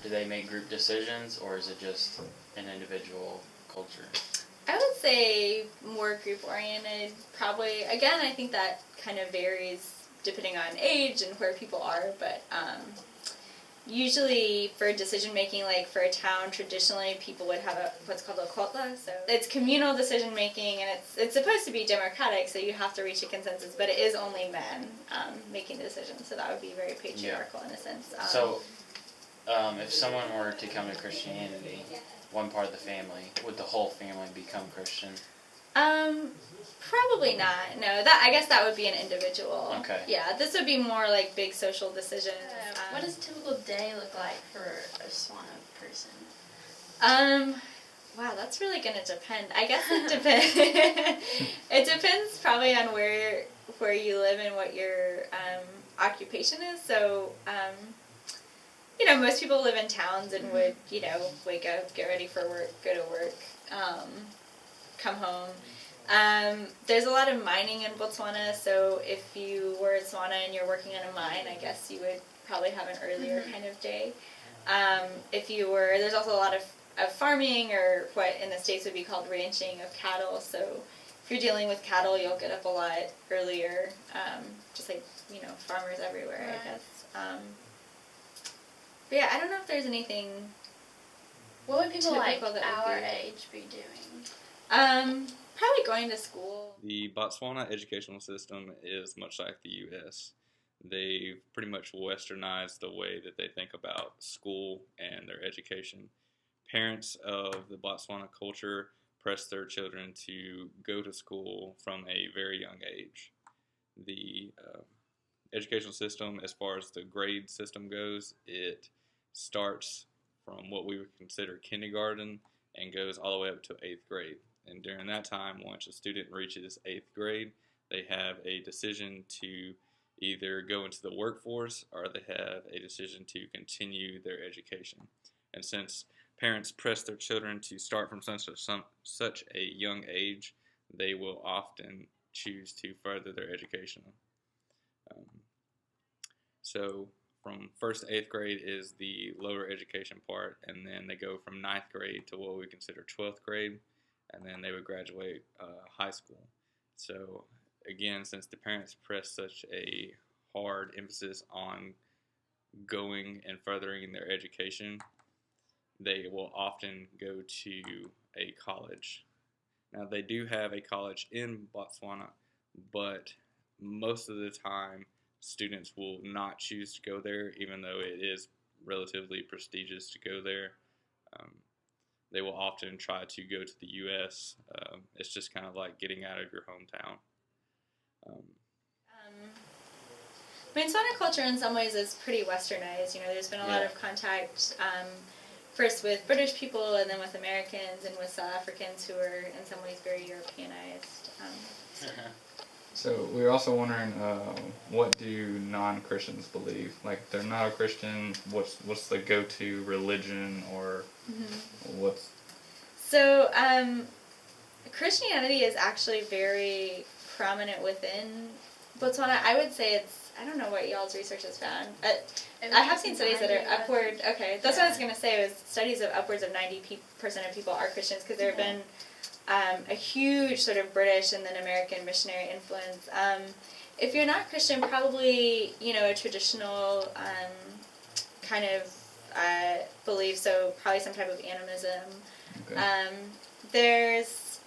do they make group decisions, or is it just an individual culture? I would say more group-oriented, probably. Again, I think that kind of varies depending on age and where people are, but usually for decision-making, like for a town, traditionally people would have what's called a kotla. So it's communal decision-making, and it's supposed to be democratic, so you have to reach a consensus, but it is only men making the decisions, so that would be very patriarchal in a sense. If someone were to come to Christianity, one part of the family, would the whole family become Christian? Probably not. No, I guess that would be an individual. Okay. Yeah, this would be more like big social decisions. What does a typical day look like for a Botswana person? Wow, that's really going to depend. I guess it depends. It depends probably on where you live and what your occupation is. So, most people live in towns and would, wake up, get ready for work, go to work, come home. There's a lot of mining in Botswana, so if you were in Botswana and you're working on a mine, I guess you would probably have an earlier kind of day. There's also a lot of farming, or what in the States would be called ranching of cattle, so if you're dealing with cattle, you'll get up a lot earlier, just like, farmers everywhere, I guess. But yeah, I don't know if there's anything. What would people like our be age be doing? Probably going to school. The Botswana educational system is much like the U.S. They've pretty much westernized the way that they think about school and their education. Parents of the Botswana culture press their children to go to school from a very young age. The educational system, as far as the grade system goes, it starts from what we would consider kindergarten and goes all the way up to 8th grade. And during that time, once a student reaches 8th grade, they have a decision to either go into the workforce or they have a decision to continue their education. And since parents press their children to start from such a young age, they will often choose to further their education. So from 1st to 8th grade is the lower education part, and then they go from 9th grade to what we consider 12th grade, and then they would graduate high school. So again, since the parents press such a hard emphasis on going and furthering their education, they will often go to a college. Now, they do have a college in Botswana, but most of the time students will not choose to go there, even though it is relatively prestigious to go there. They will often try to go to the U.S. It's just kind of like getting out of your hometown. Botswana culture in some ways is pretty westernized. There's been a lot of contact, first with British people and then with Americans and with South Africans who are in some ways very Europeanized. So we were also wondering, what do non-Christians believe? Like, if they're not a Christian, what's the go-to religion, or what's? So Christianity is actually very prominent within Botswana. I would say I don't know what y'all's research has found. I have seen studies that are upward. Okay, that's what I was going to say. Was studies of upwards of 90% of people are Christians, because there have been a huge sort of British and then American missionary influence. If you're not Christian, probably a traditional kind of belief. So probably some type of animism. Okay. There's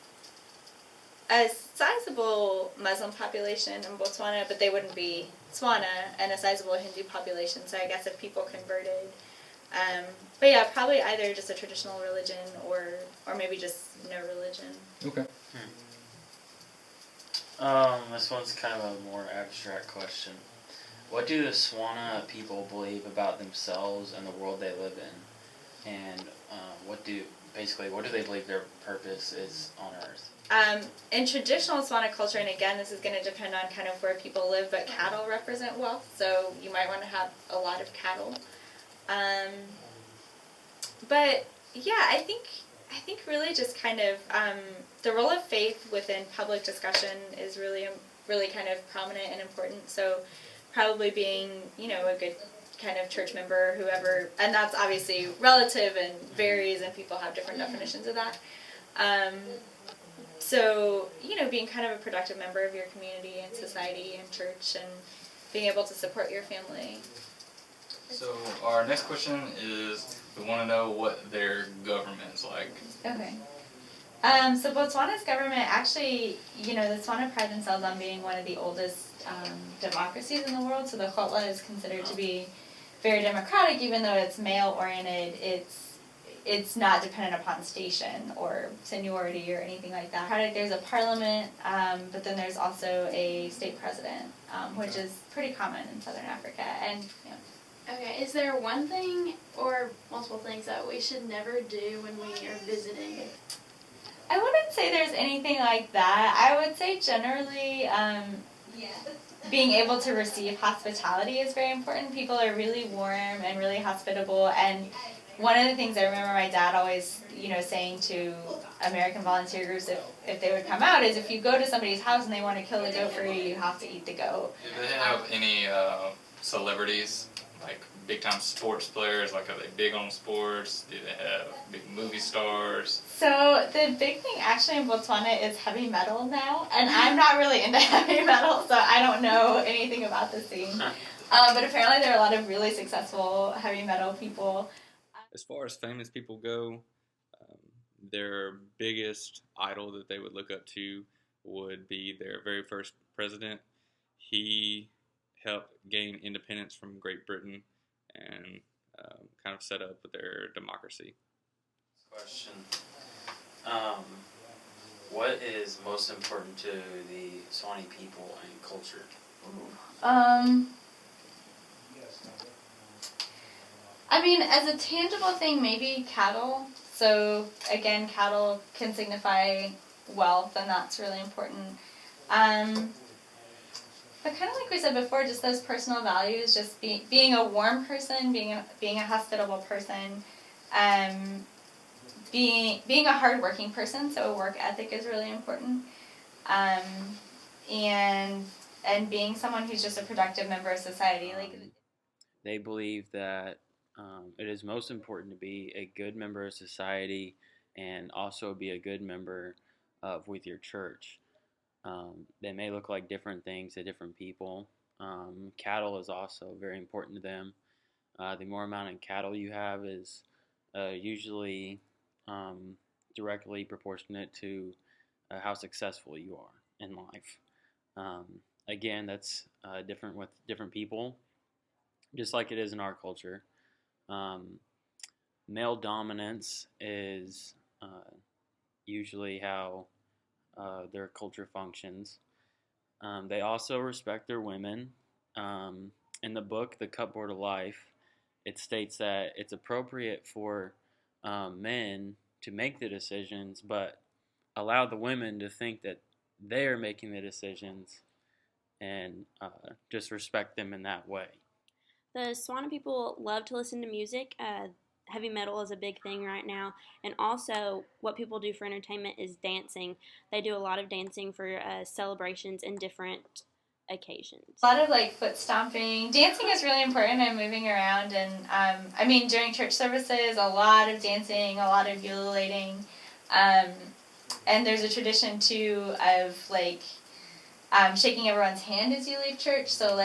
a sizable Muslim population in Botswana, but they wouldn't be Tswana, and a sizable Hindu population. So I guess if people converted, but yeah, probably either just a traditional religion or maybe just no religion. Okay. This one's kind of a more abstract question. What do the Tswana people believe about themselves and the world they live in? And what do they believe their purpose is on Earth? In traditional Botswana culture, and again, this is going to depend on kind of where people live, but cattle represent wealth, so you might want to have a lot of cattle. But yeah, I think really just kind of the role of faith within public discussion is really kind of prominent and important. So probably being a good kind of church member, whoever, and that's obviously relative and varies, and people have different definitions of that. So, being kind of a productive member of your community and society and church, and being able to support your family. So our next question is, we want to know what their government's like. Okay. So Botswana's government actually, the Tswana pride themselves on being one of the oldest democracies in the world. So the Khotla is considered to be very democratic, even though it's male-oriented. It's not dependent upon station or seniority or anything like that. There's a parliament, but then there's also a state president, which is pretty common in Southern Africa. And Okay, is there one thing or multiple things that we should never do when we are visiting? I wouldn't say there's anything like that. I would say generally being able to receive hospitality is very important. People are really warm and really hospitable, and one of the things I remember my dad always, saying to American volunteer groups if they would come out is, if you go to somebody's house and they want to kill a goat for you, you have to eat the goat. Do they have any celebrities, like big-time sports players? Like, are they big on sports? Do they have big movie stars? So the big thing actually in Botswana is heavy metal now, and I'm not really into heavy metal, so I don't know anything about the scene. But apparently there are a lot of really successful heavy metal people. As far as famous people go, their biggest idol that they would look up to would be their very first president. He helped gain independence from Great Britain and kind of set up their democracy. Question. What is most important to the Swanee people and culture? I mean, as a tangible thing, maybe cattle. So again, cattle can signify wealth, and that's really important. But kind of like we said before, just those personal values, just being a warm person, being a hospitable person, being a hardworking person. So a work ethic is really important, and being someone who's just a productive member of society. They believe that it is most important to be a good member of society and also be a good member with your church. They may look like different things to different people. Cattle is also very important to them. The more amount of cattle you have is usually directly proportionate to how successful you are in life. Again, that's different with different people, just like it is in our culture. Male dominance is usually how their culture functions. They also respect their women. In the book, The Cupboard of Life, it states that it's appropriate for men to make the decisions, but allow the women to think that they're making the decisions, and just respect them in that way. The Swana people love to listen to music. Heavy metal is a big thing right now. And also, what people do for entertainment is dancing. They do a lot of dancing for celebrations and different occasions. A lot of foot stomping. Dancing is really important, and moving around. And during church services, a lot of dancing, a lot of ululating. And there's a tradition too of shaking everyone's hand as you leave church. So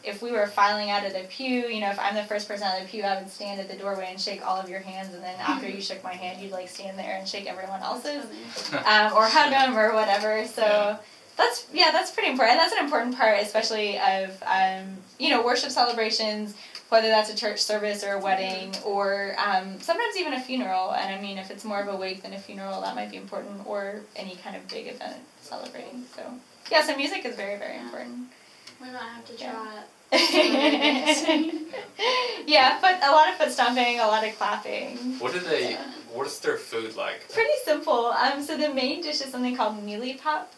if we were filing out of the pew, if I'm the first person out of the pew, I would stand at the doorway and shake all of your hands, and then after you shook my hand, you'd stand there and shake everyone else's, or hug them or whatever. So that's pretty important. That's an important part, especially of worship celebrations, whether that's a church service or a wedding, or sometimes even a funeral. And if it's more of a wake than a funeral, that might be important, or any kind of big event celebrating. So yeah, so music is very, very important. We might have to try it. Yeah, but a lot of foot stomping, a lot of clapping. What is their food like? Pretty simple. So the main dish is something called mealie pap,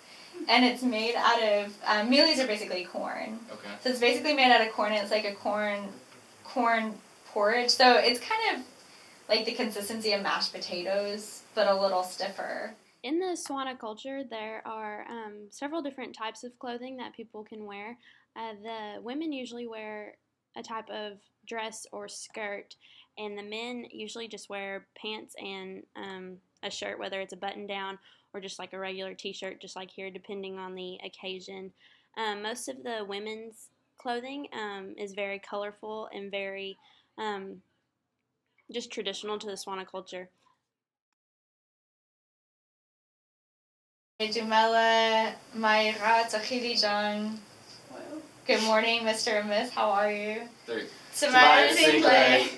and it's made out of mealies are basically corn. Okay. So it's basically made out of corn, and it's like a corn porridge. So it's kind of like the consistency of mashed potatoes, but a little stiffer. In the Swana culture, there are several different types of clothing that people can wear. The women usually wear a type of dress or skirt, and the men usually just wear pants and a shirt, whether it's a button down or just like a regular t-shirt, just like here, depending on the occasion. Most of the women's clothing is very colorful and very just traditional to the Swana culture. Dumela, Mayra, Tahili John. Good morning, Mr. and Miss. How are you? Three. Samaya Singley.